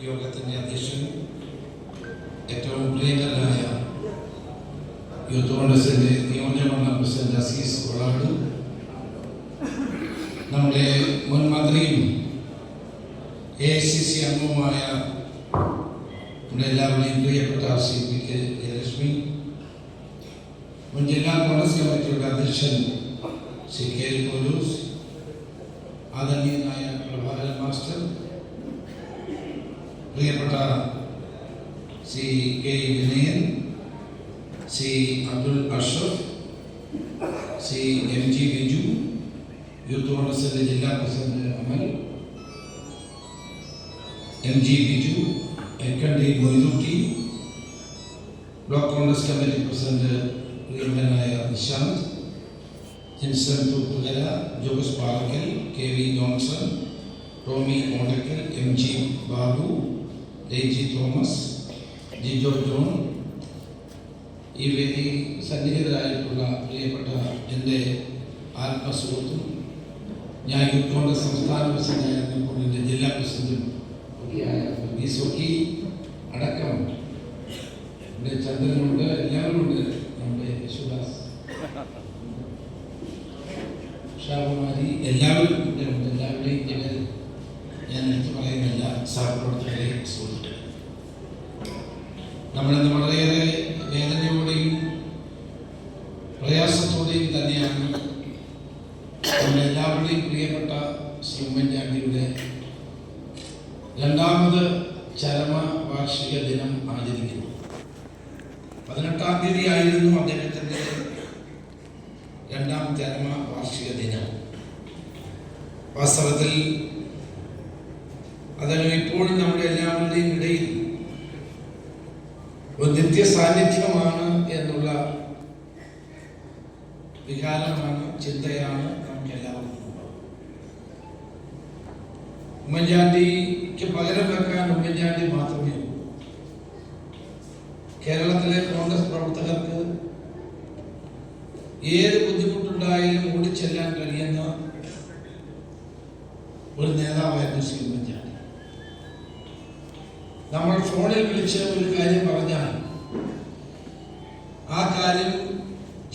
യോഗത്തിന്റെ അധ്യക്ഷൻ ഏറ്റവും പ്രിയങ്കരനായ യൂത്ത് കോൺഗ്രസിന്റെ നിയോജകമണ്ഡലം പ്രസിഡന്റ് അസീസ് വളാട്, നമ്മുടെ മുൻ മന്ത്രിയും AICC അംഗവുമായ നമ്മുടെ എല്ലാവരുടെയും പ്രിയപ്പെട്ട CPK ജയലക്ഷ്മി, മുൻ ജില്ലാ കോൺഗ്രസ് കമ്മിറ്റിയുടെ അധ്യക്ഷൻ CK പോലൂസ്, ആദരണീയനായ പ്രഭാകരൻ മാസ്റ്റർ, പ്രിയപ്പെട്ട CK Vinayan, Abdul Ashraf, MG Biju, youth കോൺഗ്രസിന്റെ ജില്ലാ president Amal, MG Biju, LKD Moidutty, block Congress committee president പ്രിയങ്കരനായ നിശാന്ത്, ജിൻസൺ തൂത്തുകര, ജോസ് പാറക്കൽ, KV ജോൺസൺ, ടോമി ഓണ്ടക്കൽ, MG ബാബു, ഡേജി തോമസ്, ജിജോ ജോൺ, ഈ വേദി സന്നിഹിതരായിട്ടുള്ള പ്രിയപ്പെട്ട എൻ്റെ ആത്മസുഹൃത്തും ഞാൻ യൂത്ത് കോൺഗ്രസ് സംസ്ഥാന പ്രസിഡന്റായിരുന്നപ്പോൾ എൻ്റെ ജില്ലാ പ്രസിഡന്റും ഒക്കെയായ സൊക്കി അടക്കം എൻ്റെ ചന്ദ്രനുണ്ട്, എല്ലാവരും ഉണ്ട്, നമ്മുടെ യേശുദാസ്, ഷാബുമാരി, എല്ലാവരും ഉണ്ട്. എല്ലാവരുടെയും പേര് ഞാൻ എടുത്തു പറയുന്നില്ല. സഹപ്രവർത്തകരെ, സുഹൃത്തുക്കളെ, നമ്മളിന്ന് വളരെയേറെ വേദനയോടെയും പ്രയാസത്തോടെയും തന്നെയാണ് നമ്മളെല്ലാവരുടെയും പ്രിയപ്പെട്ട ശ്രീ ഉമ്മൻചാണ്ടിയുടെ രണ്ടാമത് ചരമ വാർഷിക ദിനം ആചരിക്കുന്നു. 18-ാം തീയതി ആയിരുന്നു അദ്ദേഹത്തിൻ്റെ രണ്ടാം ചരമ വാർഷിക ദിനം. വാസ്തവത്തിൽ അദ്ദേഹം ഇപ്പോഴും നമ്മുടെ എല്ലാവരുടെയും ഇടയിൽ ഒരു നിത്യ സാന്നിധ്യമാണ് എന്നുള്ള വികാരമാണ്, ചിന്തയാണ് നമുക്ക് എല്ലാവർക്കും. ഉമ്മൻചാണ്ടിക്ക് പകരം വെക്കാൻ ഉമ്മൻചാണ്ടി മാത്രമേ ഉള്ളൂ. കേരളത്തിലെ കോൺഗ്രസ് പ്രവർത്തകർക്ക് ഏത് ബുദ്ധിമുട്ടുണ്ടായാലും ഓടിച്ചെല്ലാൻ കഴിയുന്ന ഒരു നേതാവായിരുന്നു ശ്രീ ഉമ്മൻചാണ്ടി. നമ്മൾ ഫോണിൽ വിളിച്ച് ഒരു കാര്യം പറഞ്ഞാൽ ആ കാര്യം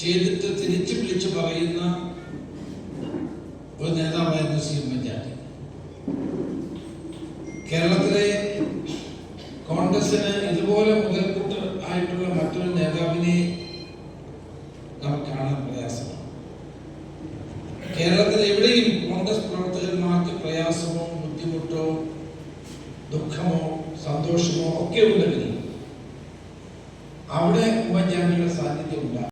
ചെയ്തിട്ട് തിരിച്ചു വിളിച്ച് പറയുന്ന ഒരു നേതാവായിരുന്നു ശ്രീ ഉമ്മൻചാണ്ടി. കേരളത്തിലെ കോൺഗ്രസിന് ഇതുപോലെ മുതൽക്കൂട്ട് ആയിട്ടുള്ള മറ്റൊരു നേതാവിനെ നമുക്ക് കാണാൻ പ്രയാസമാണ്. കേരളത്തിൽ എവിടെയും കോൺഗ്രസ് പ്രവർത്തകന്മാർക്ക് പ്രയാസമോ ബുദ്ധിമുട്ടോ ദുഃഖമോ സന്തോഷമോ ഒക്കെ ഉണ്ടെങ്കിൽ അവിടെ ഉമ്മൻചാണ്ടിയുടെ സാന്നിധ്യം ഉണ്ടാകും.